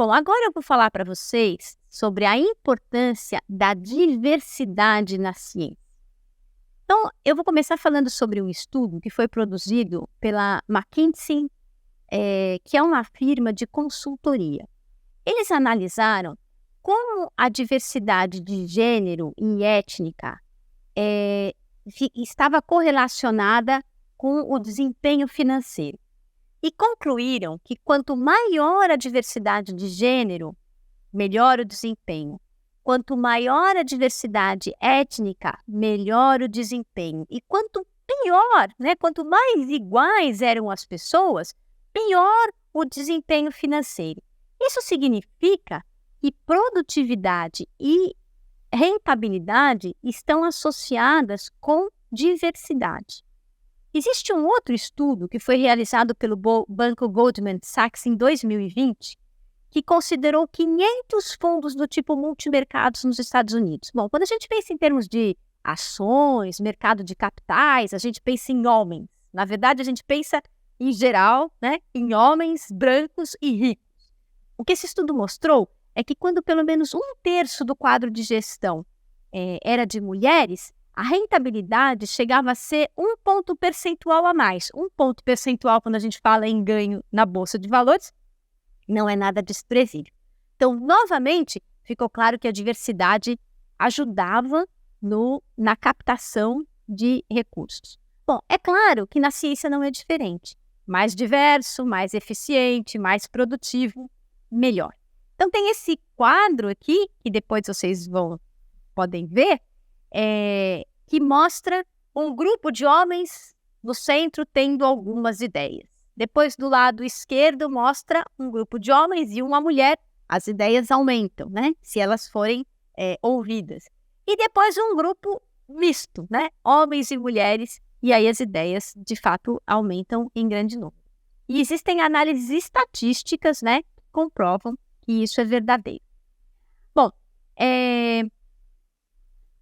Bom, agora eu vou falar para vocês sobre a importância da diversidade na ciência. Então, eu vou começar falando sobre um estudo que foi produzido pela McKinsey, que é uma firma de consultoria. Eles analisaram como a diversidade de gênero e étnica estava correlacionada com o desempenho financeiro. E concluíram que quanto maior a diversidade de gênero, melhor o desempenho. Quanto maior a diversidade étnica, melhor o desempenho. E quanto pior, quanto mais iguais eram as pessoas, pior o desempenho financeiro. Isso significa que produtividade e rentabilidade estão associadas com diversidade. Existe um outro estudo que foi realizado pelo Banco Goldman Sachs em 2020, que considerou 500 fundos do tipo multimercados nos Estados Unidos. Bom, quando a gente pensa em termos de ações, mercado de capitais, a gente pensa em homens. Na verdade, a gente pensa, em geral, em homens brancos e ricos. O que esse estudo mostrou é que quando pelo menos 1/3 do quadro de gestão era de mulheres, a rentabilidade chegava a ser 1 ponto percentual a mais. 1 ponto percentual, quando a gente fala em ganho na Bolsa de Valores, não é nada desprezível. Então, novamente, ficou claro que a diversidade ajudava na captação de recursos. Bom, é claro que na ciência não é diferente. Mais diverso, mais eficiente, mais produtivo, melhor. Então, tem esse quadro aqui, que depois vocês podem ver, que mostra um grupo de homens no centro tendo algumas ideias. Depois, do lado esquerdo, mostra um grupo de homens e uma mulher. As ideias aumentam, se elas forem ouvidas. E depois um grupo misto, homens e mulheres, e aí as ideias, de fato, aumentam em grande número. E existem análises estatísticas, que comprovam que isso é verdadeiro. Bom,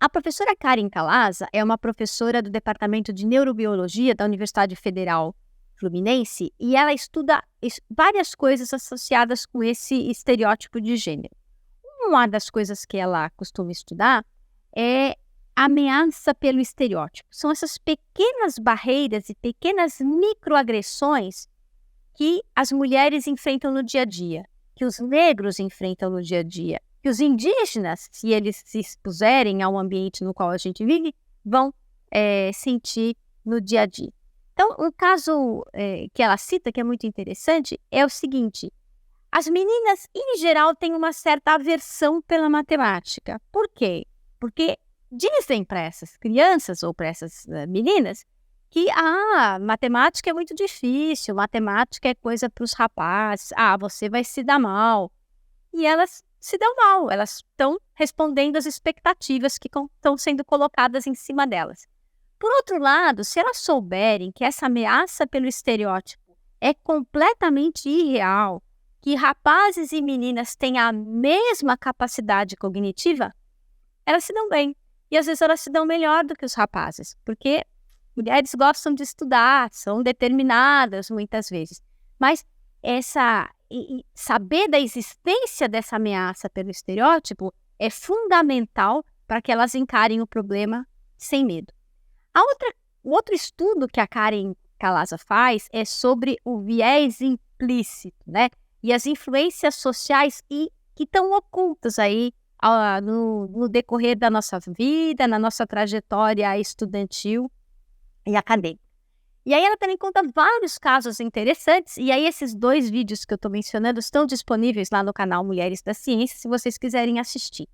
a professora Karen Calaza é uma professora do Departamento de Neurobiologia da Universidade Federal Fluminense e ela estuda várias coisas associadas com esse estereótipo de gênero. Uma das coisas que ela costuma estudar é a ameaça pelo estereótipo. São essas pequenas barreiras e pequenas microagressões que as mulheres enfrentam no dia a dia, que os negros enfrentam no dia a dia, que os indígenas, se eles se expuserem ao ambiente no qual a gente vive, vão sentir no dia a dia. Então, um caso que ela cita, que é muito interessante, é o seguinte: as meninas, em geral, têm uma certa aversão pela matemática. Por quê? Porque dizem para essas crianças ou para essas meninas que matemática é muito difícil, matemática é coisa para os rapazes, você vai se dar mal. E elas se dão mal, elas estão respondendo às expectativas que estão sendo colocadas em cima delas. Por outro lado, se elas souberem que essa ameaça pelo estereótipo é completamente irreal, que rapazes e meninas têm a mesma capacidade cognitiva, elas se dão bem. E às vezes elas se dão melhor do que os rapazes, porque mulheres gostam de estudar, são determinadas muitas vezes. Mas saber da existência dessa ameaça pelo estereótipo é fundamental para que elas encarem o problema sem medo. O outro estudo que a Karen Calaza faz é sobre o viés implícito, e as influências sociais que estão ocultas aí no decorrer da nossa vida, na nossa trajetória estudantil e acadêmica. E aí ela também conta vários casos interessantes, e aí esses 2 vídeos que eu estou mencionando estão disponíveis lá no canal Mulheres da Ciência, se vocês quiserem assistir.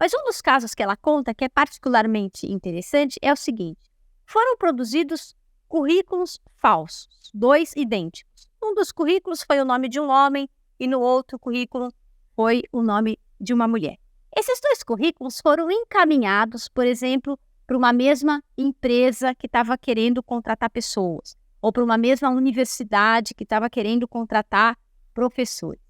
Mas um dos casos que ela conta, que é particularmente interessante, é o seguinte: foram produzidos currículos falsos, 2 idênticos. Um dos currículos foi o nome de um homem e no outro currículo foi o nome de uma mulher. Esses 2 currículos foram encaminhados, por exemplo, para uma mesma empresa que estava querendo contratar pessoas, ou para uma mesma universidade que estava querendo contratar professores.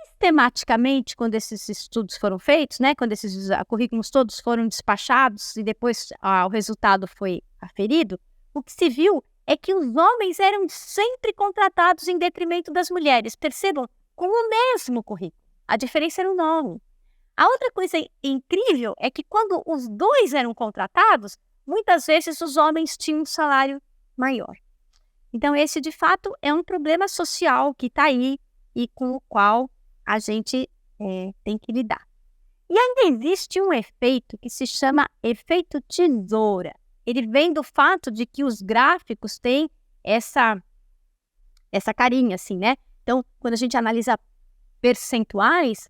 Sistematicamente, quando esses estudos foram feitos, quando esses currículos todos foram despachados e depois o resultado foi aferido, o que se viu é que os homens eram sempre contratados em detrimento das mulheres. Percebam, com o mesmo currículo. A diferença era o nome. A outra coisa incrível é que quando os dois eram contratados, muitas vezes os homens tinham um salário maior. Então, esse, de fato, é um problema social que está aí e com o qual a gente tem que lidar. E ainda existe um efeito que se chama efeito tesoura. Ele vem do fato de que os gráficos têm essa carinha, assim, né? Então, quando a gente analisa percentuais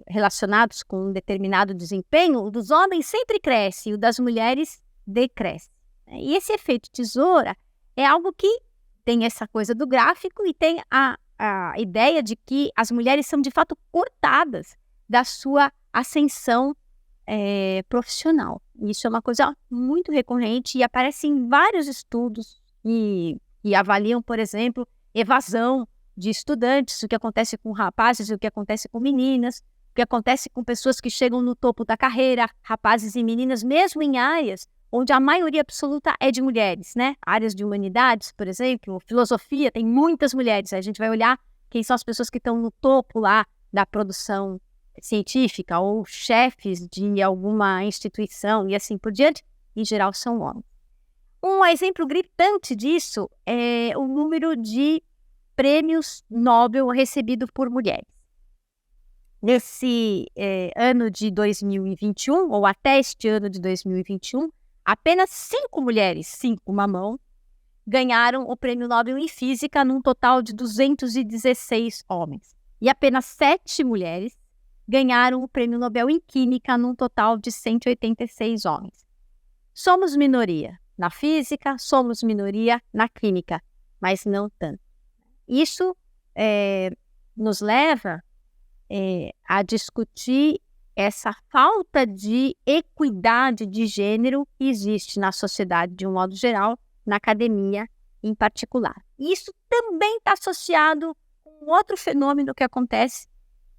relacionados com um determinado desempenho, o dos homens sempre cresce e o das mulheres decresce. E esse efeito tesoura é algo que tem essa coisa do gráfico e tem a ideia de que as mulheres são, de fato, cortadas da sua ascensão profissional. Isso é uma coisa muito recorrente e aparece em vários estudos e avaliam, por exemplo, evasão de estudantes, o que acontece com rapazes e o que acontece com meninas, o que acontece com pessoas que chegam no topo da carreira, rapazes e meninas, mesmo em áreas onde a maioria absoluta é de mulheres, né? Áreas de humanidades, por exemplo, filosofia, tem muitas mulheres. A gente vai olhar quem são as pessoas que estão no topo lá da produção científica ou chefes de alguma instituição e assim por diante, em geral são homens. Um exemplo gritante disso é o número de prêmios Nobel recebidos por mulheres. Nesse ano de 2021, ou até este ano de 2021, apenas 5 mulheres, 5 uma mão, ganharam o prêmio Nobel em Física num total de 216 homens. E apenas 7 mulheres ganharam o prêmio Nobel em Química num total de 186 homens. Somos minoria na física, somos minoria na química, mas não tanto. Isso nos leva a discutir essa falta de equidade de gênero que existe na sociedade de um modo geral, na academia em particular. E isso também está associado com outro fenômeno que acontece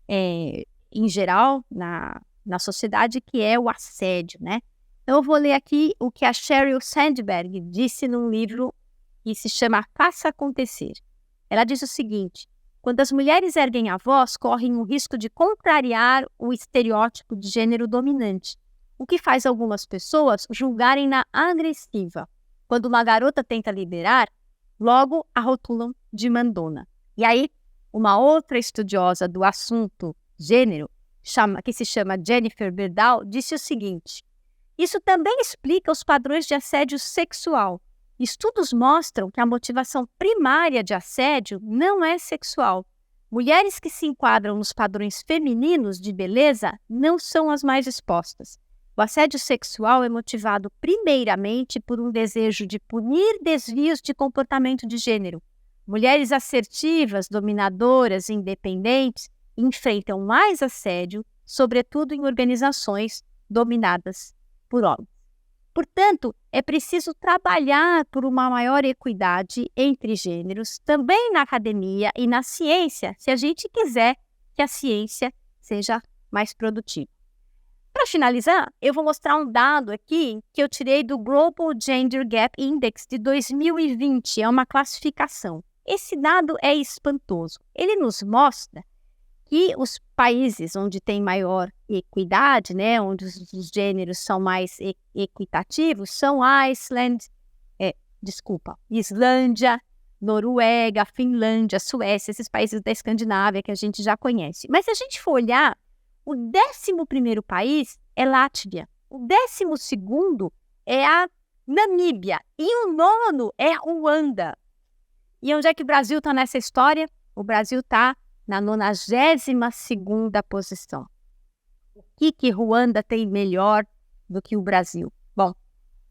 em geral na sociedade, que é o assédio, né? Então, eu vou ler aqui o que a Sheryl Sandberg disse num livro que se chama Faça Acontecer. Ela diz o seguinte: quando as mulheres erguem a voz, correm o risco de contrariar o estereótipo de gênero dominante, o que faz algumas pessoas julgarem-na agressiva. Quando uma garota tenta liderar, logo a rotulam de mandona. E aí, uma outra estudiosa do assunto gênero, que se chama Jennifer Berdal, disse o seguinte: isso também explica os padrões de assédio sexual. Estudos mostram que a motivação primária de assédio não é sexual. Mulheres que se enquadram nos padrões femininos de beleza não são as mais expostas. O assédio sexual é motivado primeiramente por um desejo de punir desvios de comportamento de gênero. Mulheres assertivas, dominadoras e independentes enfrentam mais assédio, sobretudo em organizações dominadas por homens. Portanto, é preciso trabalhar por uma maior equidade entre gêneros, também na academia e na ciência, se a gente quiser que a ciência seja mais produtiva. Para finalizar, eu vou mostrar um dado aqui que eu tirei do Global Gender Gap Index de 2020, é uma classificação. Esse dado é espantoso. Ele nos mostra que os países onde tem maior equidade, né, onde os gêneros são mais equitativos, são Islândia, Noruega, Finlândia, Suécia, esses países da Escandinávia que a gente já conhece. Mas se a gente for olhar, o 11º país é Látvia, o 12º é a Namíbia e o 9º é Ruanda. E onde é que o Brasil está nessa história? O Brasil está na 92ª posição. O que Ruanda tem melhor do que o Brasil? Bom,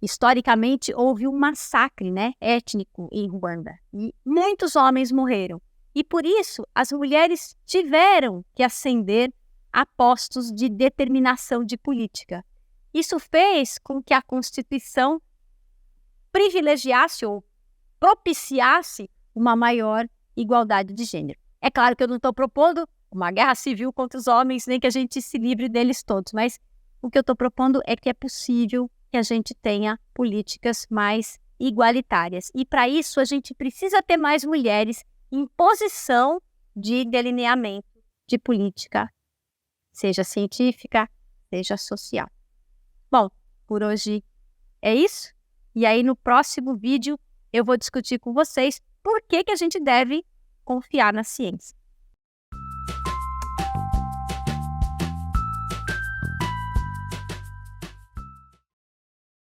historicamente houve um massacre, né, étnico em Ruanda e muitos homens morreram. E por isso as mulheres tiveram que ascender a postos de determinação de política. Isso fez com que a Constituição privilegiasse ou propiciasse uma maior igualdade de gênero. É claro que eu não estou propondo uma guerra civil contra os homens, nem que a gente se livre deles todos, mas o que eu estou propondo é que é possível que a gente tenha políticas mais igualitárias. E para isso a gente precisa ter mais mulheres em posição de delineamento de política, seja científica, seja social. Bom, por hoje é isso. E aí no próximo vídeo eu vou discutir com vocês por que a gente deve confiar na ciência.